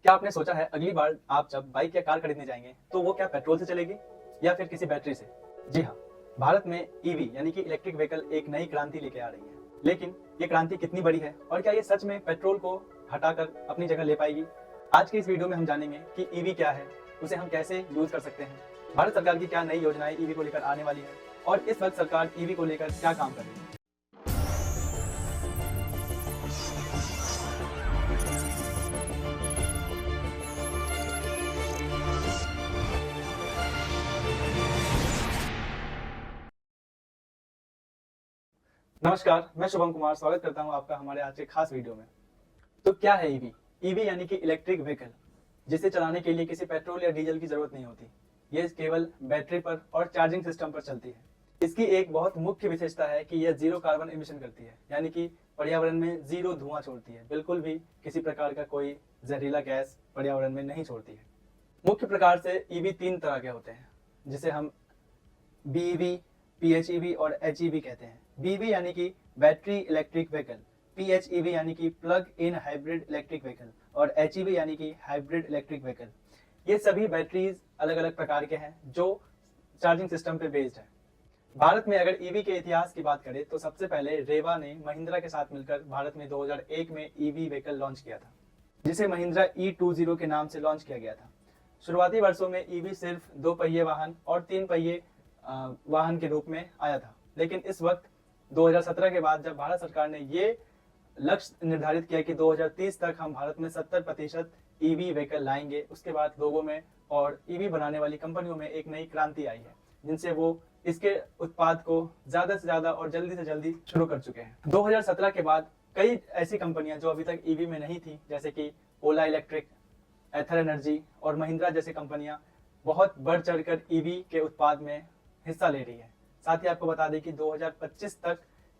क्या आपने सोचा है अगली बार आप जब बाइक या कार खरीदने जाएंगे तो वो क्या पेट्रोल से चलेगी या फिर किसी बैटरी से? जी हाँ, भारत में ईवी यानी कि इलेक्ट्रिक व्हीकल एक नई क्रांति लेके आ रही है। लेकिन ये क्रांति कितनी बड़ी है और क्या ये सच में पेट्रोल को हटाकर अपनी जगह ले पाएगी? आज के इस वीडियो में हम जानेंगे कि ईवी क्या है, उसे हम कैसे यूज कर सकते हैं, भारत सरकार की क्या नई योजनाएं ईवी को लेकर आने वाली है और इस वक्त सरकार ईवी को लेकर क्या काम कर रही है। नमस्कार, मैं शुभम कुमार स्वागत करता हूं आपका हमारे आज के खास वीडियो में। तो क्या है ईवी? ईवी यानी कि इलेक्ट्रिक व्हीकल, जिसे चलाने के लिए किसी पेट्रोल या डीजल की जरूरत नहीं होती। ये केवल बैटरी पर और चार्जिंग सिस्टम पर चलती है। इसकी एक बहुत मुख्य विशेषता है कि यह जीरो कार्बन इमिशन करती है, यानी कि पर्यावरण में जीरो धुआं छोड़ती है। बिल्कुल भी किसी प्रकार का कोई जहरीला गैस पर्यावरण में नहीं छोड़ती है। मुख्य प्रकार से ईवी तीन तरह के होते हैं, जिसे हम बीईवी, पीएचईवी और एचईवी कहते हैं। बीईवी यानी कि बैटरी इलेक्ट्रिक व्हीकल, पीएचईवी यानी कि plug in hybrid electric vehicle और एचईवी यानी कि हाइब्रिड इलेक्ट्रिक व्हीकल। ये सभी बैटरीज अलग अलग प्रकार के हैं जो चार्जिंग सिस्टम पे बेस्ड है। भारत में अगर ईवी के इतिहास की बात करें तो सबसे पहले रेवा ने महिंद्रा के साथ मिलकर भारत में 2001 में ईवी व्हीकल लॉन्च किया था, जिसे महिंद्रा E20 के नाम से लॉन्च किया गया था। शुरुआती वर्षों में ईवी सिर्फ 2 पहिए वाहन और 3 पहिए वाहन के रूप में आया था, लेकिन इस वक्त 2017 के बाद जब भारत सरकार ने ये लक्ष्य निर्धारित किया कि 2030 तक हम भारत में 70% ईवी व्हीकल लाएंगे, उसके बाद लोगों में और ईवी बनाने वाली कंपनियों में एक नई क्रांति आई है, जिनसे वो इसके उत्पाद को ज्यादा से ज्यादा और जल्दी से जल्दी शुरू कर चुके हैं। 2017 के बाद कई ऐसी कंपनियां जो अभी तक ईवी में नहीं थी, जैसे कि ओला इलेक्ट्रिक, एथर एनर्जी और महिंद्रा जैसी कंपनियां बहुत बढ़ चढ़कर ईवी के उत्पाद में हिस्सा ले रही है। साथ ही आपको बता दें कि 2025 तक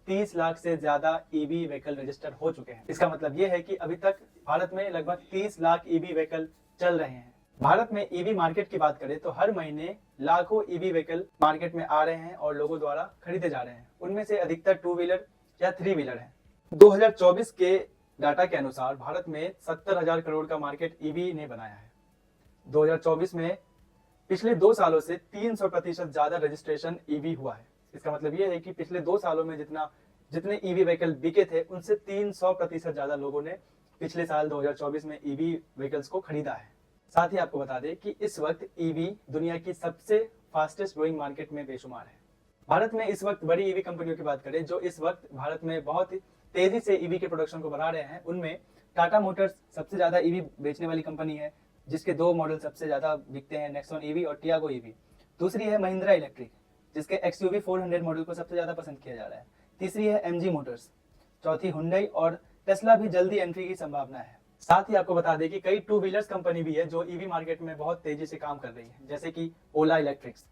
30 लाख से ज्यादा ईवी व्हीकल रजिस्टर हो चुके हैं। इसका मतलब ये है कि अभी तक भारत में लगभग 30 लाख ईवी व्हीकल चल रहे हैं। भारत में ईवी मार्केट की बात करें तो हर महीने लाखों ईवी व्हीकल मार्केट में आ रहे हैं और लोगों द्वारा खरीदे जा रहे हैं। उनमें से अधिकतर 2 व्हीलर या 3 व्हीलर है। 2024 के डाटा के अनुसार भारत में 70,000 करोड़ का मार्केट ईवी ने बनाया है। 2024 में पिछले 2 सालों से 300% ज्यादा रजिस्ट्रेशन ईवी हुआ है। इसका मतलब यह है कि पिछले 2 सालों में जितने ईवी व्हीकल बिके थे, उनसे 300% ज्यादा लोगों ने पिछले साल 2024 में ईवी व्हीकल्स को खरीदा है। साथ ही आपको बता दें कि इस वक्त ईवी दुनिया की सबसे फास्टेस्ट ग्रोइंग मार्केट में बेशुमार है। भारत में इस वक्त बड़ी ईवी कंपनियों की बात करें जो इस वक्त भारत में बहुत तेजी से ईवी के प्रोडक्शन को बढ़ा रहे हैं, उनमें टाटा मोटर्स सबसे ज्यादा ईवी बेचने वाली कंपनी है, जिसके 2 मॉडल सबसे ज्यादा बिकते हैं, नेक्सॉन ईवी और टियागो ईवी। दूसरी है महिंद्रा इलेक्ट्रिक, जिसके XUV 400 मॉडल को सबसे ज्यादा पसंद किया जा रहा है। तीसरी है MG मोटर्स। चौथी हुंडई और टेस्ला भी जल्दी एंट्री की संभावना है। साथ ही आपको बता दें कि कई 2 व्हीलर्स कंपनी भी है जो ईवी मार्केट में बहुत तेजी से काम कर रही है, जैसे कि ओला इलेक्ट्रिक्स,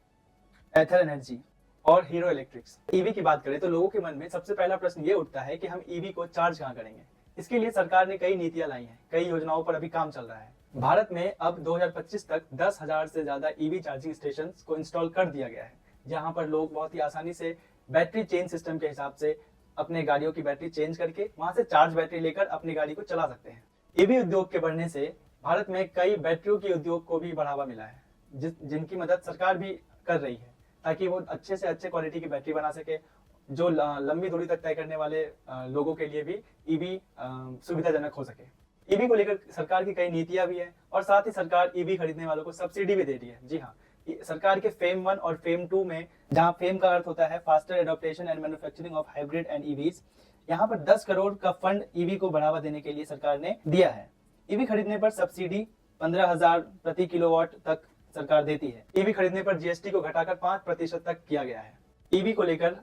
एथर एनर्जी और हीरो इलेक्ट्रिक्स। ईवी की बात करें तो लोगों के मन में सबसे पहला प्रश्न ये उठता है कि हम ईवी को चार्ज कहाँ करेंगे। इसके लिए सरकार ने कई नीतियां लाई हैं, कई योजनाओं पर अभी काम चल रहा है। भारत में अब 2025 तक 10,000 से ज्यादा ईवी चार्जिंग स्टेशन को इंस्टॉल कर दिया गया है, जहां पर लोग बहुत ही आसानी से बैटरी चेंज सिस्टम के हिसाब से अपने गाड़ियों की बैटरी चेंज करके वहां से चार्ज बैटरी लेकर अपनी गाड़ी को चला सकते हैं। ईवी उद्योग के बढ़ने से भारत में कई बैटरियों के उद्योग को भी बढ़ावा मिला है, जिनकी मदद सरकार भी कर रही है, ताकि वो अच्छे से अच्छे क्वालिटी की बैटरी बना सके, जो लंबी दूरी तक तय करने वाले लोगों के लिए भी ईवी सुविधाजनक हो सके। ईवी को लेकर सरकार की कई नीतियां भी है और साथ ही सरकार ईवी खरीदने वालों को सब्सिडी भी दे रही है। जी हाँ, सरकार के फेम 1 और फेम 2 में, जहां फेम का अर्थ होता है faster adaptation and manufacturing of hybrid and EVs, यहाँ पर 10 करोड़ का फंड ईवी को बढ़ावा देने के लिए सरकार ने दिया है। ईवी खरीदने पर सब्सिडी 15,000 प्रति किलोवाट तक सरकार देती है। ईवी खरीदने पर जीएसटी को घटाकर 5% तक किया गया है। ईवी को लेकर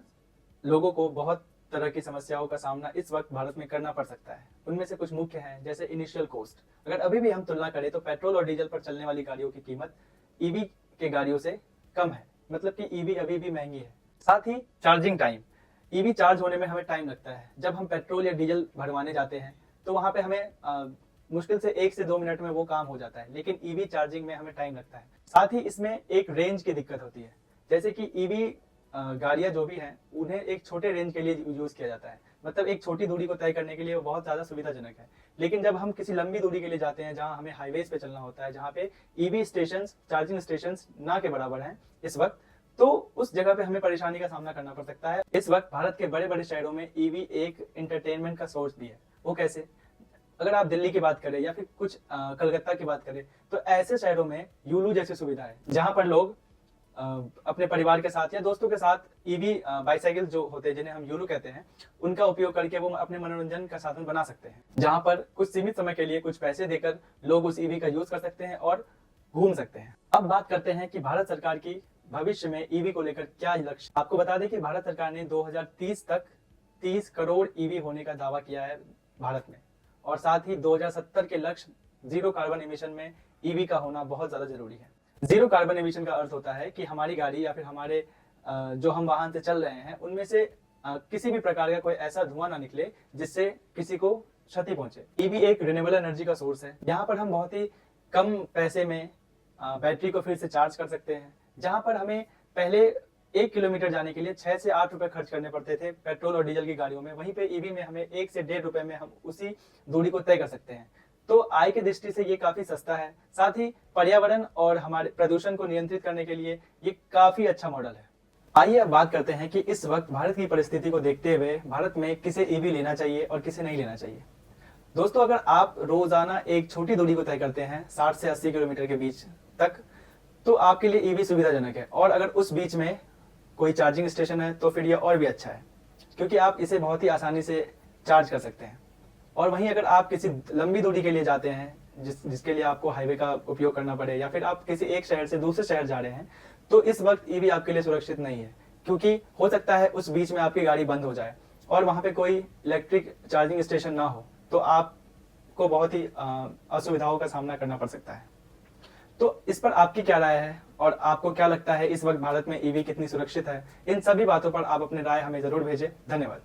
लोगों को बहुत तरह की समस्याओं का सामना इस वक्त भारत में करना पड़ सकता है। उनमें से कुछ मुख्य हैं, जैसे इनिशियल कॉस्ट। अगर अभी भी हम तुलना करें तो पेट्रोल और डीजल पर चलने वाली गाड़ियों की कीमत ईवी के गाड़ियों से कम है, मतलब कि ईवी अभी भी महंगी है। साथ ही चार्जिंग टाइम, ईवी चार्ज होने में हमें टाइम लगता है। जब हम पेट्रोल या डीजल भरवाने जाते हैं तो वहां पे हमें मुश्किल से 1 से 2 मिनट में वो काम हो जाता है, लेकिन ईवी चार्जिंग में हमें टाइम लगता है। साथ ही इसमें एक रेंज की दिक्कत होती है, जैसे कि ईवी गाड़ियां जो भी हैं उन्हें एक छोटे रेंज के लिए यूज किया जाता है, मतलब एक छोटी दूरी को तय करने के लिए वो बहुत ज्यादा सुविधाजनक है। लेकिन जब हम किसी लंबी दूरी के लिए जाते हैं, जहां हमें हाईवेज पे चलना होता है, जहां पे ईवी स्टेशन, चार्जिंग स्टेशन ना के बराबर हैं इस वक्त, तो उस जगह पे हमें परेशानी का सामना करना पड़ सकता है। इस वक्त भारत के बड़े बड़े शहरों में ईवी एक एंटरटेनमेंट का सोर्स भी है। वो कैसे? अगर आप दिल्ली की बात करें या फिर कुछ कलकत्ता की बात करें, तो ऐसे शहरों में यूलू जैसी सुविधा है, जहां पर लोग अपने परिवार के साथ या दोस्तों के साथ ईवी बाइसाइकिल जो होते हैं, जिन्हें हम यूलू कहते हैं, उनका उपयोग करके वो अपने मनोरंजन का साधन बना सकते हैं, जहां पर कुछ सीमित समय के लिए कुछ पैसे देकर लोग उस ईवी का यूज कर सकते हैं और घूम सकते हैं। अब बात करते हैं कि भारत सरकार की भविष्य में ईवी को लेकर क्या लक्ष्य। आपको बता दें कि भारत सरकार ने 2030 तक 30 करोड़ ईवी होने का दावा किया है भारत में, और साथ ही 2070 के लक्ष्य जीरो कार्बन एमिशन में ईवी का होना बहुत ज्यादा जरूरी है। जीरो कार्बन एमिशन का अर्थ होता है कि हमारी गाड़ी या फिर हमारे जो हम वाहन से चल रहे हैं, उनमें से किसी भी प्रकार का कोई ऐसा धुआं ना निकले जिससे किसी को क्षति पहुंचे। ईवी एक रिन्यूएबल एनर्जी का सोर्स है। यहाँ पर हम बहुत ही कम पैसे में बैटरी को फिर से चार्ज कर सकते हैं। जहां पर हमें पहले 1 किलोमीटर जाने के लिए 6 से 8 रुपए खर्च करने पड़ते थे पेट्रोल और डीजल की गाड़ियों में, वहीं पे ईवी में हमें 1 से 1.5 रुपए में हम उसी दूरी को तय कर सकते हैं। तो आय की दृष्टि से ये काफी सस्ता है, साथ ही पर्यावरण और हमारे प्रदूषण को नियंत्रित करने के लिए ये काफी अच्छा मॉडल है। आइए अब बात करते हैं कि इस वक्त भारत की परिस्थिति को देखते हुए भारत में किसे ईवी लेना चाहिए और किसे नहीं लेना चाहिए। दोस्तों, अगर आप रोजाना एक छोटी दूरी को तय करते हैं 60 से 80 किलोमीटर के बीच तक, तो आपके लिए ईवी सुविधाजनक है। और अगर उस बीच में कोई चार्जिंग स्टेशन है तो फिर यह और भी अच्छा है, क्योंकि आप इसे बहुत ही आसानी से चार्ज कर सकते हैं। और वहीं अगर आप किसी लंबी दूरी के लिए जाते हैं, जिसके लिए आपको हाईवे का उपयोग करना पड़े, या फिर आप किसी एक शहर से दूसरे शहर जा रहे हैं, तो इस वक्त ईवी आपके लिए सुरक्षित नहीं है, क्योंकि हो सकता है उस बीच में आपकी गाड़ी बंद हो जाए और वहां पे कोई इलेक्ट्रिक चार्जिंग स्टेशन ना हो, तो आपको बहुत ही असुविधाओं का सामना करना पड़ सकता है। तो इस पर आपकी क्या राय है और आपको क्या लगता है इस वक्त भारत में ईवी कितनी सुरक्षित है? इन सभी बातों पर आप अपनी राय हमें जरूर भेजें। धन्यवाद।